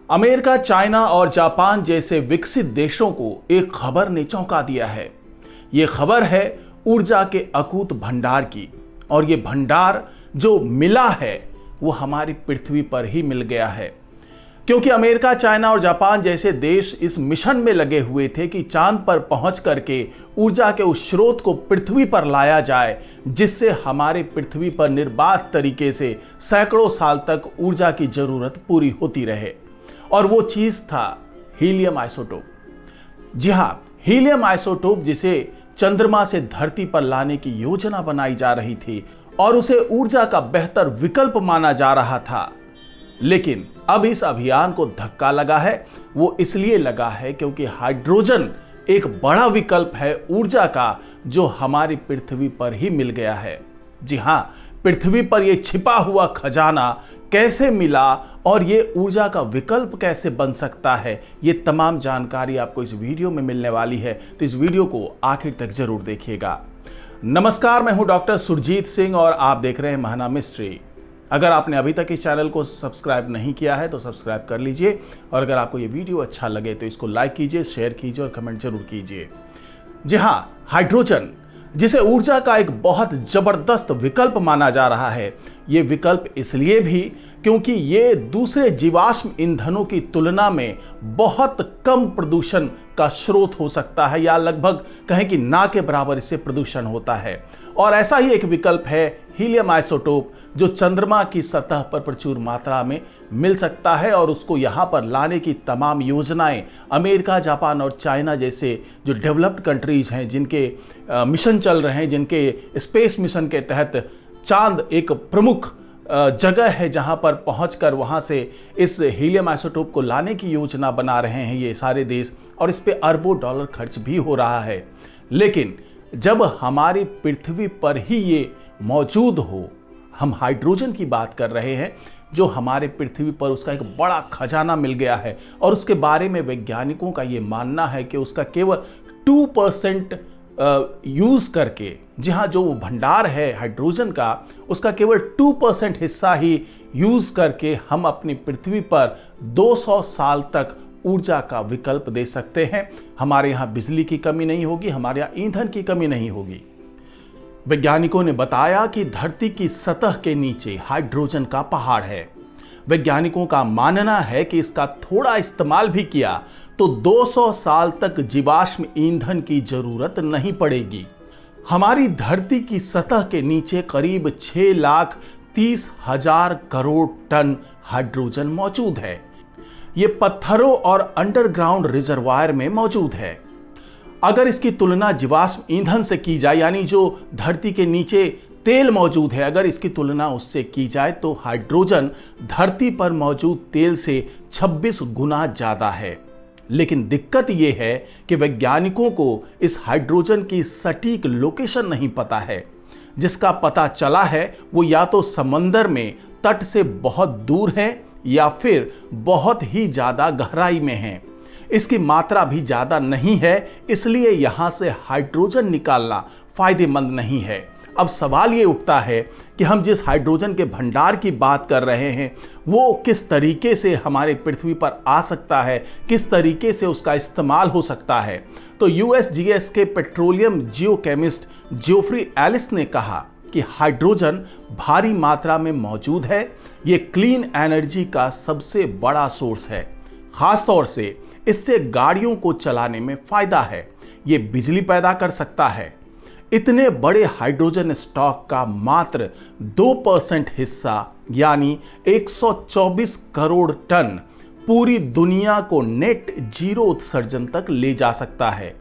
America, China और Japan जैसे विकसित देशों को एक खबर ने चौंका दिया है। ये खबर है ऊर्जा के अकूत भंडार की, और ये भंडार जो मिला है वो हमारी पृथ्वी पर ही मिल गया है। क्योंकि अमेरिका, चाइना और जापान जैसे देश इस मिशन में लगे हुए थे कि चांद पर पहुंच करके ऊर्जा के उस स्रोत को पृथ्वी पर लाया जाए, जिससे हमारे पृथ्वी पर निर्बाध तरीके से सैकड़ों साल तक ऊर्जा की जरूरत पूरी होती रहे। और वो चीज था हीलियम आइसोटोप। जी हां, हीलियम आइसोटोप जिसे चंद्रमा से धरती पर लाने की योजना बनाई जा रही थी और उसे ऊर्जा का बेहतर विकल्प माना जा रहा था। लेकिन अब इस अभियान को धक्का लगा है। वो इसलिए लगा है क्योंकि हाइड्रोजन एक बड़ा विकल्प है ऊर्जा का, जो हमारी पृथ्वी पर ही मिल गया है। जी हां, पृथ्वी पर यह छिपा हुआ खजाना कैसे मिला और ये ऊर्जा का विकल्प कैसे बन सकता है, ये तमाम जानकारी आपको इस वीडियो में मिलने वाली है। तो इस वीडियो को आखिर तक जरूर देखिएगा। नमस्कार, मैं हूं डॉक्टर सुरजीत सिंह और आप देख रहे हैं महाना मिस्ट्री। अगर आपने अभी तक इस चैनल को सब्सक्राइब नहीं किया है तो सब्सक्राइब कर लीजिए, और अगर आपको ये वीडियो अच्छा लगे तो इसको लाइक कीजिए, शेयर कीजिए और कमेंट जरूर कीजिए। जी हां, हाइड्रोजन जिसे ऊर्जा का एक बहुत जबरदस्त विकल्प माना जा रहा है, ये विकल्प इसलिए भी क्योंकि ये दूसरे जीवाश्म ईंधनों की तुलना में बहुत कम प्रदूषण का स्रोत हो सकता है, या लगभग कहें कि ना के बराबर इससे प्रदूषण होता है। और ऐसा ही एक विकल्प है हीलियम आइसोटोप, जो चंद्रमा की सतह पर प्रचुर मात्रा में मिल सकता है, और उसको यहाँ पर लाने की तमाम योजनाएं अमेरिका, जापान और चाइना जैसे जो डेवलप्ड कंट्रीज हैं, जिनके मिशन चल रहे हैं, जिनके स्पेस मिशन के तहत चांद एक प्रमुख जगह है जहां पर पहुंचकर वहां से इस हीलियम आइसोटोप को लाने की योजना बना रहे हैं ये सारे देश, और इस पे अरबों डॉलर खर्च भी हो रहा है। लेकिन जब हमारी पृथ्वी पर ही ये मौजूद हो, हम हाइड्रोजन की बात कर रहे हैं, जो हमारे पृथ्वी पर उसका एक बड़ा खजाना मिल गया है, और उसके बारे में वैज्ञानिकों का ये मानना है कि उसका केवल 2% यूज करके, जी हाँ, जो भंडार है हाइड्रोजन का, उसका केवल 2% हिस्सा ही यूज करके हम अपनी पृथ्वी पर 200 साल तक ऊर्जा का विकल्प दे सकते हैं। हमारे यहाँ बिजली की कमी नहीं होगी, हमारे यहाँ ईंधन की कमी नहीं होगी। वैज्ञानिकों ने बताया कि धरती की सतह के नीचे हाइड्रोजन का पहाड़ है। वैज्ञानिकों का मानना है कि इसका थोड़ा इस्तेमाल भी किया तो 200 साल तक जीवाश्म ईंधन की जरूरत नहीं पड़ेगी। हमारी धरती की सतह के नीचे करीब 6,30,000 करोड़ टन हाइड्रोजन मौजूद है। ये पत्थरों और अंडरग्राउंड रिजर्वायर में मौजूद है। अगर इसकी तुलना जीवाश्म ईंधन से की जाए, यानी जो धरती के नीचे तेल मौजूद है, अगर इसकी तुलना उससे की जाए तो हाइड्रोजन धरती पर मौजूद तेल से 26 गुना ज्यादा है। लेकिन दिक्कत यह है कि वैज्ञानिकों को इस हाइड्रोजन की सटीक लोकेशन नहीं पता है। जिसका पता चला है वो या तो समंदर में तट से बहुत दूर है, या फिर बहुत ही ज्यादा गहराई में है। इसकी मात्रा भी ज्यादा नहीं है, इसलिए यहां से हाइड्रोजन निकालना फायदेमंद नहीं है। अब सवाल ये उठता है कि हम जिस हाइड्रोजन के भंडार की बात कर रहे हैं, वो किस तरीके से हमारे पृथ्वी पर आ सकता है, किस तरीके से उसका इस्तेमाल हो सकता है। तो यूएसजीएस के पेट्रोलियम जियोकेमिस्ट जियोफ्री एलिस ने कहा कि हाइड्रोजन भारी मात्रा में मौजूद है। ये क्लीन एनर्जी का सबसे बड़ा सोर्स है। खासतौर से इससे गाड़ियों को चलाने में फायदा है। ये बिजली पैदा कर सकता है। इतने बड़े हाइड्रोजन स्टॉक का मात्र 2% हिस्सा, यानी 124 करोड़ टन, पूरी दुनिया को नेट जीरो उत्सर्जन तक ले जा सकता है,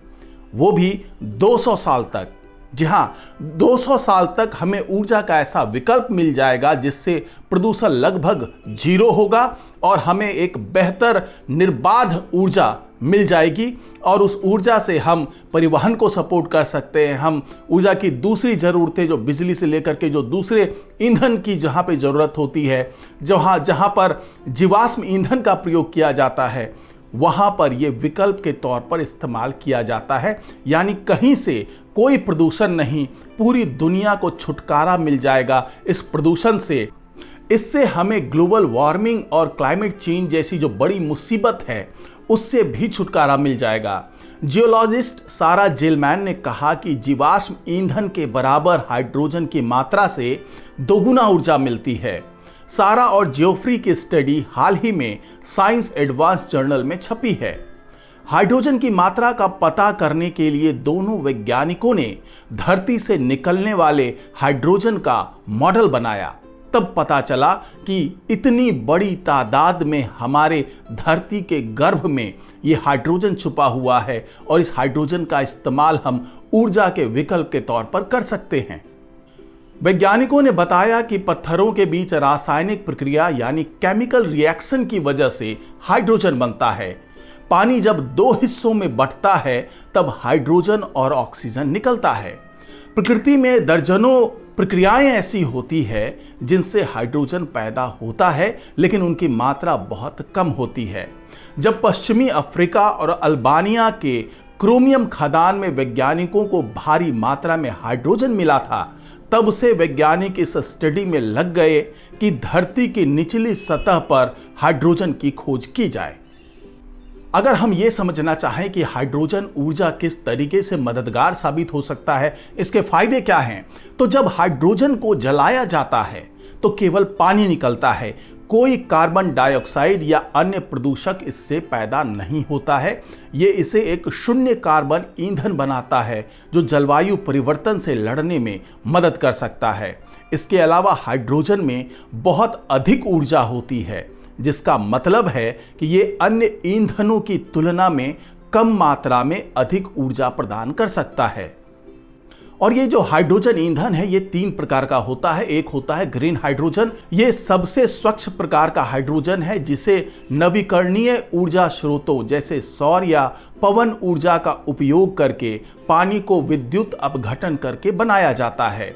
वो भी 200 साल तक। जी हां, 200 साल तक हमें ऊर्जा का ऐसा विकल्प मिल जाएगा जिससे प्रदूषण लगभग जीरो होगा, और हमें एक बेहतर निर्बाध ऊर्जा मिल जाएगी, और उस ऊर्जा से हम परिवहन को सपोर्ट कर सकते हैं। हम ऊर्जा की दूसरी ज़रूरतें, जो बिजली से लेकर के जो दूसरे ईंधन की जहाँ पे ज़रूरत होती है, जहाँ पर जीवाश्म ईंधन का प्रयोग किया जाता है, वहां पर यह विकल्प के तौर पर इस्तेमाल किया जाता है। यानी कहीं से कोई प्रदूषण नहीं, पूरी दुनिया को छुटकारा मिल जाएगा इस प्रदूषण से। इससे हमें ग्लोबल वार्मिंग और क्लाइमेट चेंज जैसी जो बड़ी मुसीबत है उससे भी छुटकारा मिल जाएगा। जियोलॉजिस्ट सारा जेलमैन ने कहा कि जीवाश्म ईंधन के बराबर हाइड्रोजन की मात्रा से दोगुना ऊर्जा मिलती है। सारा और जियोफ्री की स्टडी हाल ही में साइंस एडवांस जर्नल में छपी है। हाइड्रोजन की मात्रा का पता करने के लिए दोनों वैज्ञानिकों ने धरती से निकलने वाले हाइड्रोजन का मॉडल बनाया। तब पता चला कि इतनी बड़ी तादाद में हमारे धरती के गर्भ में ये हाइड्रोजन छुपा हुआ है और इस हाइड्रोजन का इस्तेमाल हम ऊर्जा के विकल्प के तौर पर कर सकते हैं। वैज्ञानिकों ने बताया कि पत्थरों के बीच रासायनिक प्रक्रिया यानी केमिकल रिएक्शन की वजह से हाइड्रोजन बनता है। पानी जब दो हिस्सों में बंटता है तब हाइड्रोजन और ऑक्सीजन निकलता है। प्रकृति में दर्जनों प्रक्रियाएं ऐसी होती है जिनसे हाइड्रोजन पैदा होता है, लेकिन उनकी मात्रा बहुत कम होती है। जब पश्चिमी अफ्रीका और अल्बानिया के क्रोमियम खदान में वैज्ञानिकों को भारी मात्रा में हाइड्रोजन मिला था, तब से वैज्ञानिक इस स्टडी में लग गए कि धरती की निचली सतह पर हाइड्रोजन की खोज की जाए। अगर हम ये समझना चाहें कि हाइड्रोजन ऊर्जा किस तरीके से मददगार साबित हो सकता है, इसके फायदे क्या हैं, तो जब हाइड्रोजन को जलाया जाता है तो केवल पानी निकलता है। कोई कार्बन डाइऑक्साइड या अन्य प्रदूषक इससे पैदा नहीं होता है। ये इसे एक शून्य कार्बन ईंधन बनाता है जो जलवायु परिवर्तन से लड़ने में मदद कर सकता है। इसके अलावा हाइड्रोजन में बहुत अधिक ऊर्जा होती है, जिसका मतलब है कि ये अन्य ईंधनों की तुलना में कम मात्रा में अधिक ऊर्जा प्रदान कर सकता है। और ये जो हाइड्रोजन ईंधन है ये 3 प्रकार का होता है। एक होता है ग्रीन हाइड्रोजन। ये सबसे स्वच्छ प्रकार का हाइड्रोजन है जिसे नवीकरणीय ऊर्जा स्रोतों जैसे सौर या पवन ऊर्जा का उपयोग करके पानी को विद्युत अपघटन करके बनाया जाता है।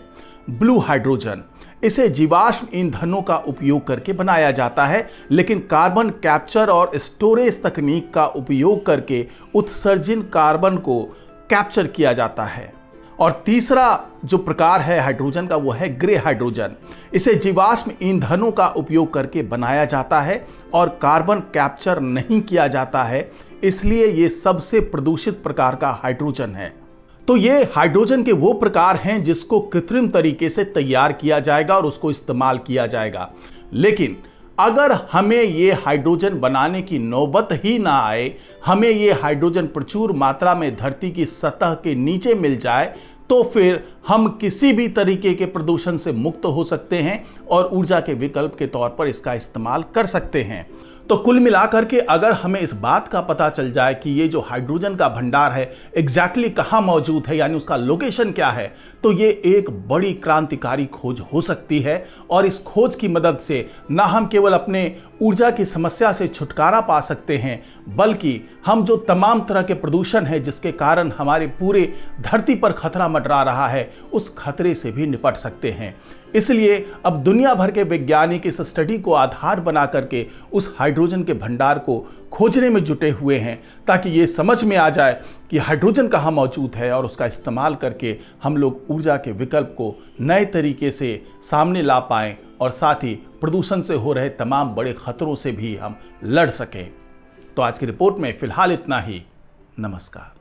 ब्लू हाइड्रोजन, इसे जीवाश्म ईंधनों का उपयोग करके बनाया जाता है, लेकिन कार्बन कैप्चर और स्टोरेज तकनीक का उपयोग करके उत्सर्जित कार्बन को कैप्चर किया जाता है। और तीसरा जो प्रकार है हाइड्रोजन का वो है ग्रे हाइड्रोजन। इसे जीवाश्म ईंधनों का उपयोग करके बनाया जाता है और कार्बन कैप्चर नहीं किया जाता है, इसलिए ये सबसे प्रदूषित प्रकार का हाइड्रोजन है। तो ये हाइड्रोजन के वो प्रकार हैं जिसको कृत्रिम तरीके से तैयार किया जाएगा और उसको इस्तेमाल किया जाएगा। लेकिन अगर हमें ये हाइड्रोजन बनाने की नौबत ही ना आए, हमें ये हाइड्रोजन प्रचुर मात्रा में धरती की सतह के नीचे मिल जाए, तो फिर हम किसी भी तरीके के प्रदूषण से मुक्त हो सकते हैं और ऊर्जा के विकल्प के तौर पर इसका इस्तेमाल कर सकते हैं। तो कुल मिलाकर के अगर हमें इस बात का पता चल जाए कि ये जो हाइड्रोजन का भंडार है एग्जैक्टली कहाँ मौजूद है, यानी उसका लोकेशन क्या है, तो ये एक बड़ी क्रांतिकारी खोज हो सकती है। और इस खोज की मदद से ना हम केवल अपने ऊर्जा की समस्या से छुटकारा पा सकते हैं, बल्कि हम जो तमाम तरह के प्रदूषण है जिसके कारण हमारे पूरे धरती पर खतरा मंडरा रहा है, उस खतरे से भी निपट सकते हैं। इसलिए अब दुनिया भर के वैज्ञानिक इस स्टडी को आधार बना करके उस हाइड्रोजन के भंडार को खोजने में जुटे हुए हैं, ताकि ये समझ में आ जाए कि हाइड्रोजन कहाँ मौजूद है और उसका इस्तेमाल करके हम लोग ऊर्जा के विकल्प को नए तरीके से सामने ला पाएं और साथ ही प्रदूषण से हो रहे तमाम बड़े खतरों से भी हम लड़ सकें। तो आज की रिपोर्ट में फिलहाल इतना ही। नमस्कार।